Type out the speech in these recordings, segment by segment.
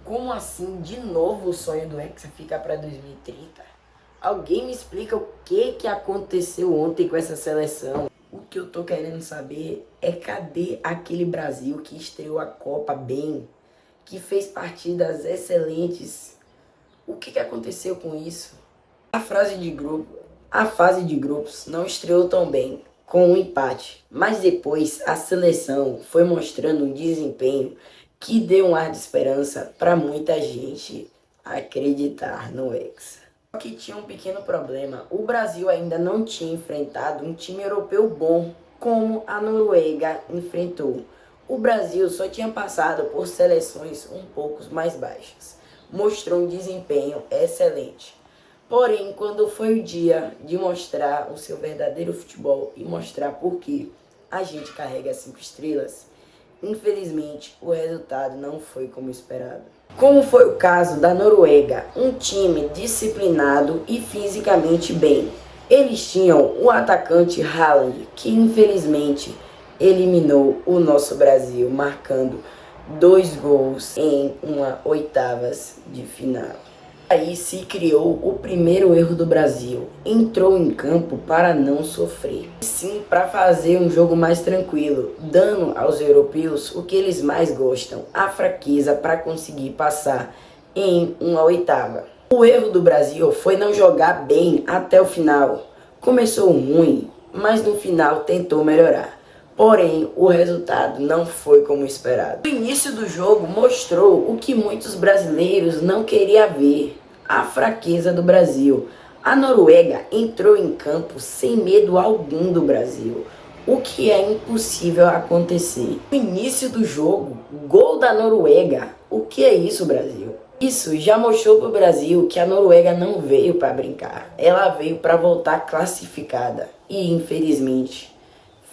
Como assim, de novo o sonho do Hexa fica para 2030? Alguém me explica o que aconteceu ontem com essa seleção? O que eu tô querendo saber é cadê aquele Brasil que estreou a Copa bem, que fez partidas excelentes? O que aconteceu com isso? A fase de grupos não estreou tão bem, com um empate, mas depois a seleção foi mostrando um desempenho que deu um ar de esperança para muita gente acreditar no Hexa. Só que tinha um pequeno problema, o Brasil ainda não tinha enfrentado um time europeu bom, como a Noruega enfrentou. O Brasil só tinha passado por seleções um pouco mais baixas, mostrou um desempenho excelente. Porém, quando foi o dia de mostrar o seu verdadeiro futebol e mostrar por que a gente carrega 5 estrelas, infelizmente o resultado não foi como esperado. Como foi o caso da Noruega, um time disciplinado e fisicamente bem. Eles tinham o atacante Haaland, que infelizmente eliminou o nosso Brasil, marcando 2 gols em uma oitavas de final. Aí se criou o primeiro erro do Brasil. Entrou em campo para não sofrer, sim para fazer um jogo mais tranquilo, dando aos europeus o que eles mais gostam, a fraqueza para conseguir passar em uma oitava. O erro do Brasil foi não jogar bem até o final. Começou ruim, mas no final tentou melhorar. Porém, o resultado não foi como esperado. O início do jogo mostrou o que muitos brasileiros não queriam ver: a fraqueza do Brasil. A Noruega entrou em campo sem medo algum do Brasil, o que é impossível acontecer. No início do jogo, gol da Noruega. O que é isso, Brasil? Isso já mostrou para o Brasil que a Noruega não veio para brincar, ela veio para voltar classificada. E infelizmente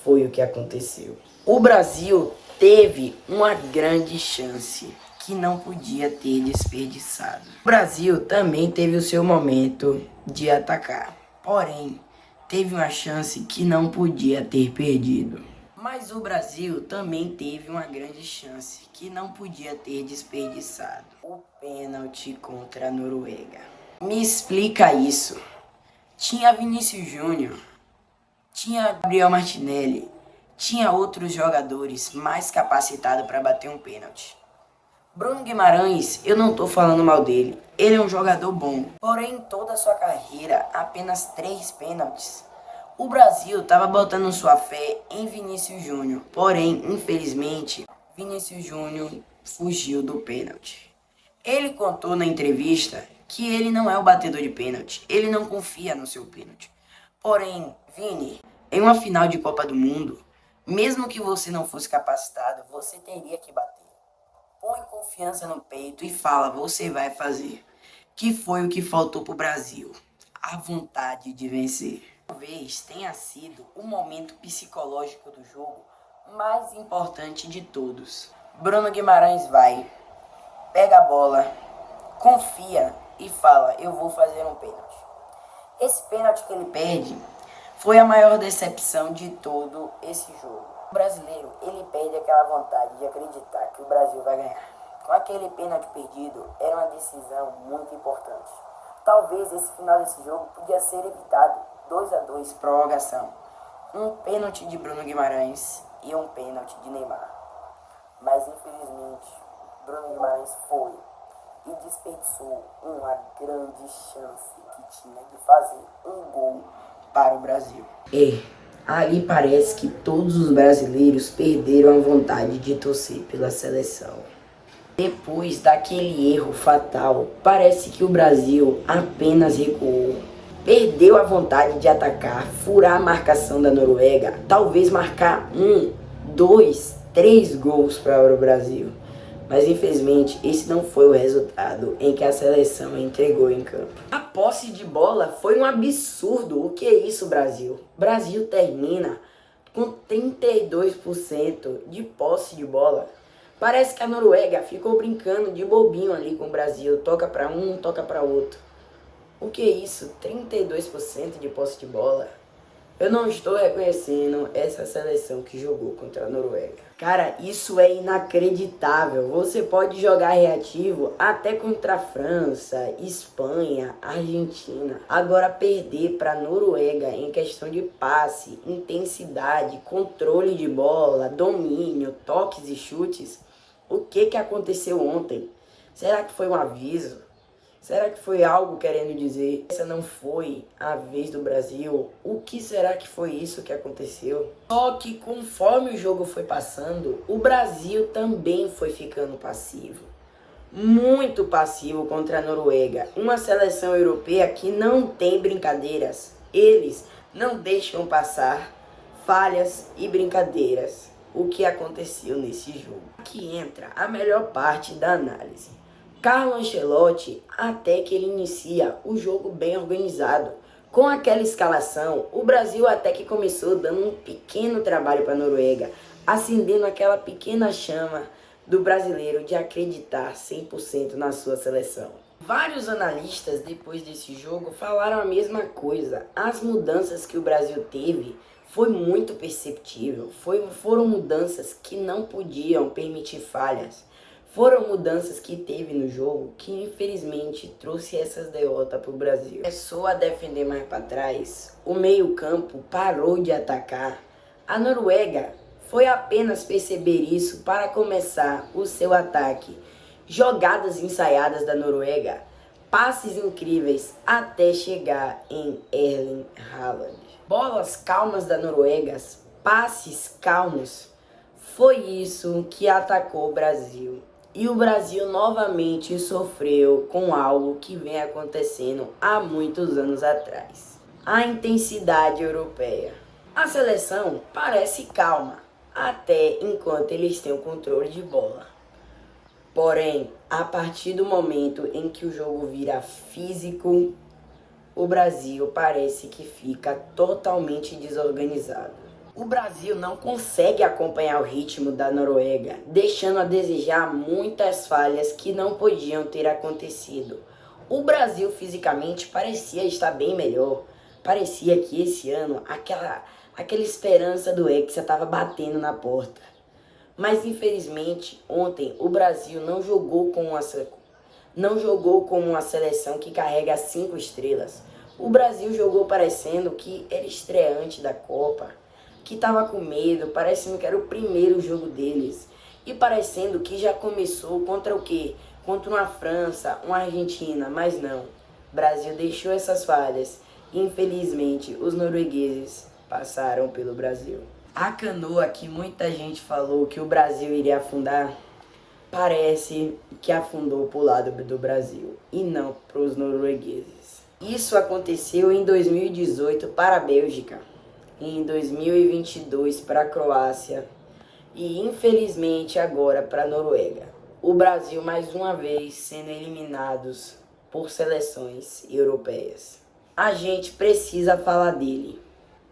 foi o que aconteceu. O Brasil teve uma grande chance que não podia ter desperdiçado. O Brasil também teve o seu momento de atacar, porém teve uma chance que não podia ter perdido. Mas o Brasil também teve uma grande chance que não podia ter desperdiçado: o pênalti contra a Noruega. Me explica isso. Tinha Vinícius Júnior, tinha Gabriel Martinelli, tinha outros jogadores mais capacitados para bater um pênalti. Bruno Guimarães, eu não tô falando mal dele, ele é um jogador bom. Porém, em toda a sua carreira, apenas 3 pênaltis. O Brasil estava botando sua fé em Vinícius Júnior, porém, infelizmente, Vinícius Júnior fugiu do pênalti. Ele contou na entrevista que ele não é o batedor de pênalti, ele não confia no seu pênalti. Porém, Vini, em uma final de Copa do Mundo, mesmo que você não fosse capacitado, você teria que bater. Põe confiança no peito e fala: você vai fazer. Que foi o que faltou pro Brasil: a vontade de vencer. Talvez tenha sido o momento psicológico do jogo mais importante de todos. Bruno Guimarães vai, pega a bola, confia e fala: eu vou fazer um pênalti. Esse pênalti que ele perde foi a maior decepção de todo esse jogo. O brasileiro, ele perde aquela vontade de acreditar que o Brasil vai ganhar. Com aquele pênalti perdido, era uma decisão muito importante. Talvez esse final desse jogo podia ser evitado. 2-2, prorrogação. Um pênalti de Bruno Guimarães e um pênalti de Neymar. Mas infelizmente, Bruno Guimarães foi e desperdiçou uma grande chance que tinha de fazer um gol para o Brasil. Ali parece que todos os brasileiros perderam a vontade de torcer pela seleção. Depois daquele erro fatal, parece que o Brasil apenas recuou. Perdeu a vontade de atacar, furar a marcação da Noruega, talvez marcar 1, 2, 3 gols para o Brasil. Mas infelizmente esse não foi o resultado em que a seleção entregou em campo. A posse de bola foi um absurdo. O que é isso, Brasil? Brasil termina com 32% de posse de bola. Parece que a Noruega ficou brincando de bobinho ali com o Brasil. Toca para um, toca para outro. O que é isso? 32% de posse de bola? Eu não estou reconhecendo essa seleção que jogou contra a Noruega. Cara, isso é inacreditável. Você pode jogar reativo até contra a França, Espanha, Argentina. Agora perder para a Noruega em questão de passe, intensidade, controle de bola, domínio, toques e chutes. O que aconteceu ontem? Será que foi um aviso? Será que foi algo querendo dizer? Essa não foi a vez do Brasil? O que será que foi isso que aconteceu? Só que conforme o jogo foi passando, o Brasil também foi ficando passivo. Muito passivo contra a Noruega. Uma seleção europeia que não tem brincadeiras. Eles não deixam passar falhas e brincadeiras. O que aconteceu nesse jogo? Aqui entra a melhor parte da análise. Carlo Ancelotti, até que ele inicia o jogo bem organizado. Com aquela escalação, o Brasil até que começou dando um pequeno trabalho para a Noruega, acendendo aquela pequena chama do brasileiro de acreditar 100% na sua seleção. Vários analistas depois desse jogo falaram a mesma coisa. As mudanças que o Brasil teve foi muito perceptível. Foram mudanças que não podiam permitir falhas. Foram mudanças que teve no jogo que infelizmente trouxe essas derrotas para o Brasil. Começou a defender mais para trás, o meio-campo parou de atacar. A Noruega foi apenas perceber isso para começar o seu ataque. Jogadas ensaiadas da Noruega, passes incríveis até chegar em Erling Haaland. Bolas calmas da Noruega, passes calmos. Foi isso que atacou o Brasil. E o Brasil novamente sofreu com algo que vem acontecendo há muitos anos atrás. A intensidade europeia. A seleção parece calma, até enquanto eles têm o controle de bola. Porém, a partir do momento em que o jogo vira físico, o Brasil parece que fica totalmente desorganizado. O Brasil não consegue acompanhar o ritmo da Noruega, deixando a desejar muitas falhas que não podiam ter acontecido. O Brasil fisicamente parecia estar bem melhor. Parecia que esse ano aquela esperança do Hexa estava batendo na porta. Mas infelizmente ontem o Brasil não jogou como uma seleção que carrega 5 estrelas. O Brasil jogou parecendo que era estreante da Copa, que estava com medo, parecendo que era o primeiro jogo deles. E parecendo que já começou contra o quê? Contra uma França, uma Argentina, mas não. O Brasil deixou essas falhas e infelizmente os noruegueses passaram pelo Brasil. A canoa que muita gente falou que o Brasil iria afundar, parece que afundou para o lado do Brasil e não para os noruegueses. Isso aconteceu em 2018 para a Bélgica, em 2022 para a Croácia e infelizmente agora para a Noruega. O Brasil mais uma vez sendo eliminados por seleções europeias. A gente precisa falar dele,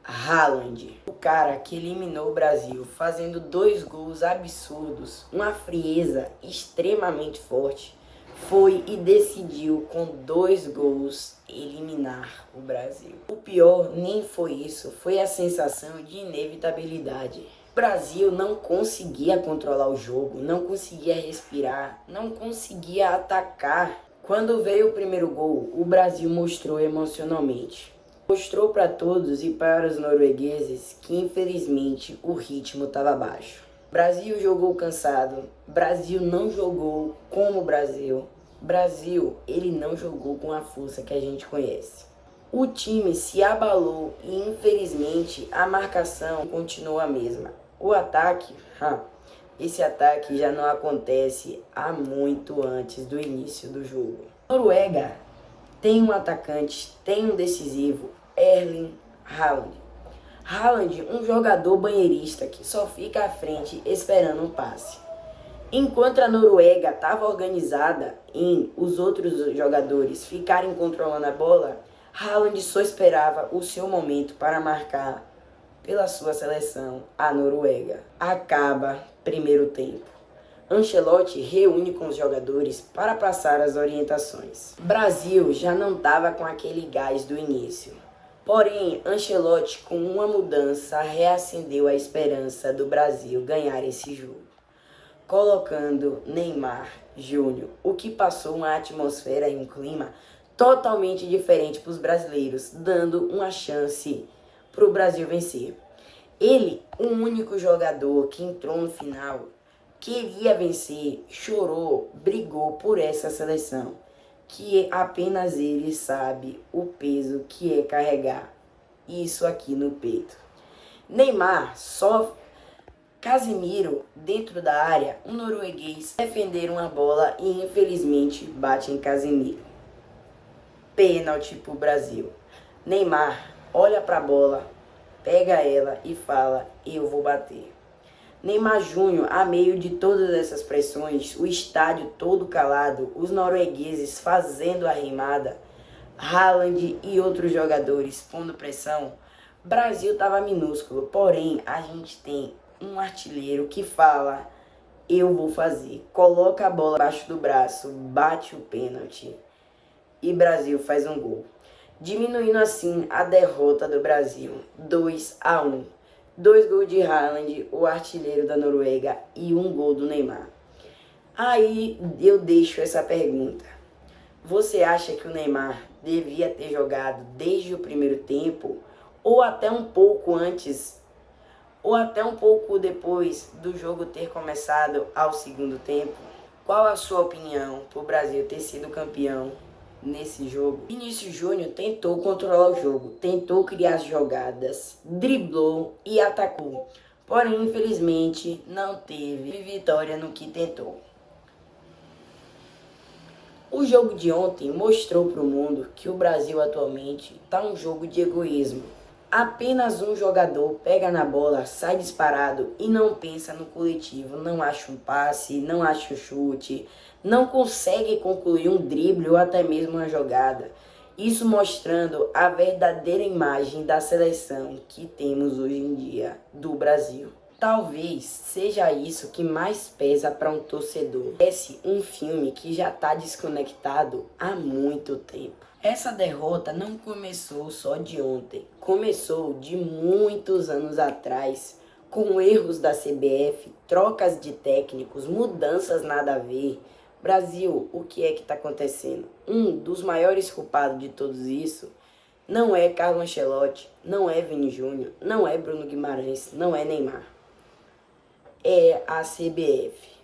Haaland, o cara que eliminou o Brasil fazendo 2 gols absurdos, uma frieza extremamente forte. Foi e decidiu com 2 gols eliminar o Brasil. O pior nem foi isso, foi a sensação de inevitabilidade. O Brasil não conseguia controlar o jogo, não conseguia respirar, não conseguia atacar. Quando veio o primeiro gol, o Brasil mostrou emocionalmente. Mostrou para todos e para os noruegueses que infelizmente o ritmo estava baixo. Brasil jogou cansado, Brasil não jogou como o Brasil. Brasil, ele não jogou com a força que a gente conhece. O time se abalou e infelizmente a marcação continuou a mesma. O ataque, esse ataque já não acontece há muito antes do início do jogo. Noruega tem um atacante, tem um decisivo, Erling Haaland. Haaland, um jogador banheirista que só fica à frente esperando um passe. Enquanto a Noruega estava organizada em os outros jogadores ficarem controlando a bola, Haaland só esperava o seu momento para marcar pela sua seleção, a Noruega. Acaba primeiro tempo. Ancelotti reúne com os jogadores para passar as orientações. Brasil já não estava com aquele gás do início. Porém, Ancelotti, com uma mudança, reacendeu a esperança do Brasil ganhar esse jogo, colocando Neymar Júnior, o que passou uma atmosfera e um clima totalmente diferente para os brasileiros, dando uma chance para o Brasil vencer. Ele, o único jogador que entrou no final, queria vencer, chorou, brigou por essa seleção, que apenas ele sabe o peso que é carregar isso aqui no peito. Neymar só Casemiro, dentro da área, um norueguês defender uma bola e infelizmente bate em Casemiro. Pênalti pro Brasil. Neymar olha pra bola, pega ela e fala: eu vou bater. Neymar Júnior, a meio de todas essas pressões, o estádio todo calado, os noruegueses fazendo a rimada, Haaland e outros jogadores pondo pressão, Brasil estava minúsculo, porém a gente tem um artilheiro que fala: eu vou fazer, coloca a bola abaixo do braço, bate o pênalti e Brasil faz um gol, diminuindo assim a derrota do Brasil, 2-1. 2 gols de Haaland, o artilheiro da Noruega, e um gol do Neymar. Aí eu deixo essa pergunta: você acha que o Neymar devia ter jogado desde o primeiro tempo, ou até um pouco antes, ou até um pouco depois do jogo ter começado ao segundo tempo? Qual a sua opinião para o Brasil ter sido campeão nesse jogo? Vinícius Júnior tentou controlar o jogo, tentou criar jogadas, driblou e atacou. Porém, infelizmente, não teve vitória no que tentou. O jogo de ontem mostrou para o mundo que o Brasil atualmente está um jogo de egoísmo. Apenas um jogador pega na bola, sai disparado e não pensa no coletivo, não acha um passe, não acha um chute, não consegue concluir um drible ou até mesmo uma jogada. Isso mostrando a verdadeira imagem da seleção que temos hoje em dia do Brasil. Talvez seja isso que mais pesa para um torcedor. Esse um filme que já está desconectado há muito tempo. Essa derrota não começou só de ontem, começou de muitos anos atrás, com erros da CBF, trocas de técnicos, mudanças nada a ver. Brasil, o que é que está acontecendo? Um dos maiores culpados de tudo isso não é Carlo Ancelotti, não é Vini Júnior, não é Bruno Guimarães, não é Neymar. É a CBF.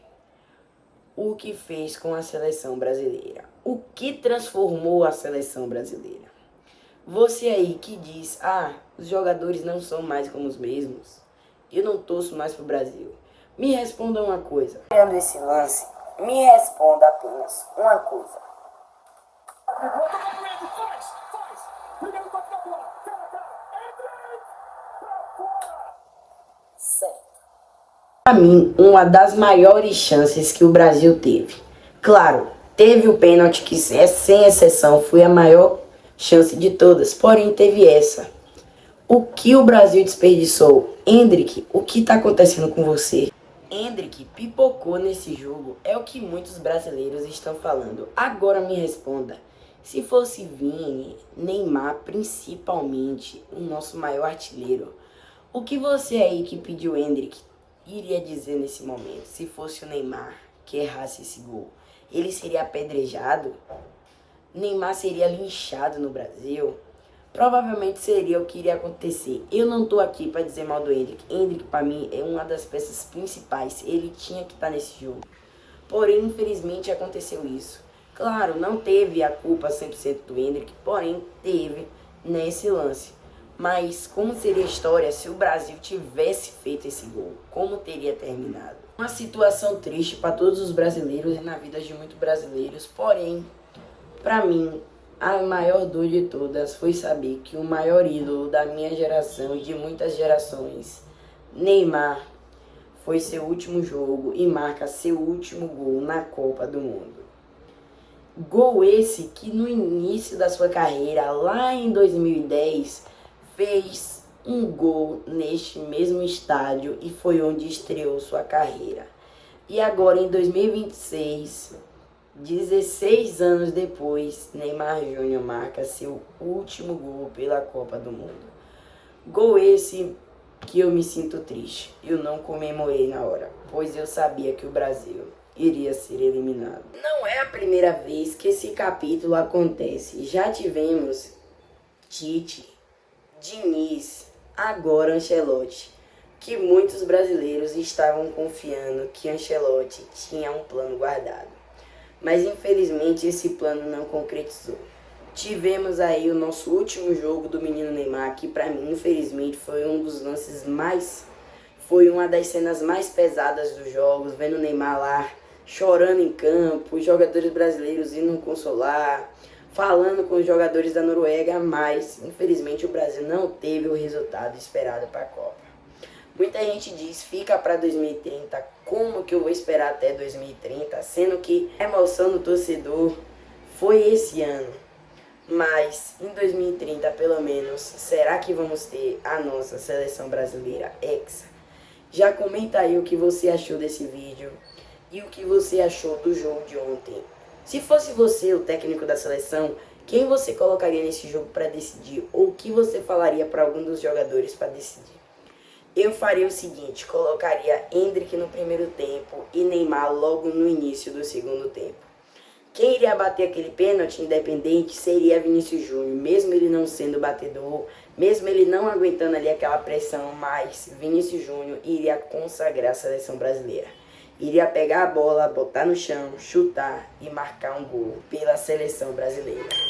O que fez com a seleção brasileira? O que transformou a seleção brasileira? Você aí que diz: os jogadores não são mais como os mesmos, eu não torço mais pro Brasil. Me responda uma coisa. Olhando esse lance, me responda apenas uma coisa. Certo. Para mim, uma das maiores chances que o Brasil teve. Claro, teve o pênalti que, sem exceção, foi a maior chance de todas. Porém, teve essa. O que o Brasil desperdiçou? Endrick, o que está acontecendo com você? Endrick pipocou nesse jogo, é o que muitos brasileiros estão falando. Agora me responda. Se fosse Vini, Neymar, principalmente, o nosso maior artilheiro, o que você aí que pediu Endrick iria dizer nesse momento? Se fosse o Neymar que errasse esse gol, ele seria apedrejado? Neymar seria linchado no Brasil? Provavelmente seria o que iria acontecer. Eu não tô aqui para dizer mal do Endrick. Endrick, para mim, é uma das peças principais. Ele tinha que estar nesse jogo. Porém, infelizmente, aconteceu isso. Claro, não teve a culpa 100% do Endrick, porém, teve nesse lance. Mas como seria a história se o Brasil tivesse feito esse gol? Como teria terminado? Uma situação triste para todos os brasileiros e na vida de muitos brasileiros. Porém, para mim, a maior dor de todas foi saber que o maior ídolo da minha geração e de muitas gerações, Neymar, foi seu último jogo e marca seu último gol na Copa do Mundo. Gol esse que no início da sua carreira, lá em 2010, fez um gol neste mesmo estádio e foi onde estreou sua carreira. E agora em 2026, 16 anos depois, Neymar Júnior marca seu último gol pela Copa do Mundo. Gol esse que eu me sinto triste. Eu não comemorei na hora, pois eu sabia que o Brasil iria ser eliminado. Não é a primeira vez que esse capítulo acontece. Já tivemos Tite, Diniz, agora Ancelotti, que muitos brasileiros estavam confiando que Ancelotti tinha um plano guardado. Mas infelizmente esse plano não concretizou. Tivemos aí o nosso último jogo do menino Neymar, que para mim, infelizmente, foi um dos lances foi uma das cenas mais pesadas dos jogos, vendo o Neymar lá chorando em campo, os jogadores brasileiros indo consolar, falando com os jogadores da Noruega, mas infelizmente o Brasil não teve o resultado esperado para a Copa. Muita gente diz, fica para 2030, como que eu vou esperar até 2030, sendo que a emoção do torcedor foi esse ano. Mas em 2030, pelo menos, será que vamos ter a nossa seleção brasileira hexa? Já comenta aí o que você achou desse vídeo e o que você achou do jogo de ontem. Se fosse você o técnico da seleção, quem você colocaria nesse jogo para decidir? Ou o que você falaria para algum dos jogadores para decidir? Eu faria o seguinte, colocaria Endrick no primeiro tempo e Neymar logo no início do segundo tempo. Quem iria bater aquele pênalti independente seria Vinícius Júnior, mesmo ele não sendo batedor, mesmo ele não aguentando ali aquela pressão, mas Vinícius Júnior iria consagrar a seleção brasileira. Iria pegar a bola, botar no chão, chutar e marcar um gol pela seleção brasileira.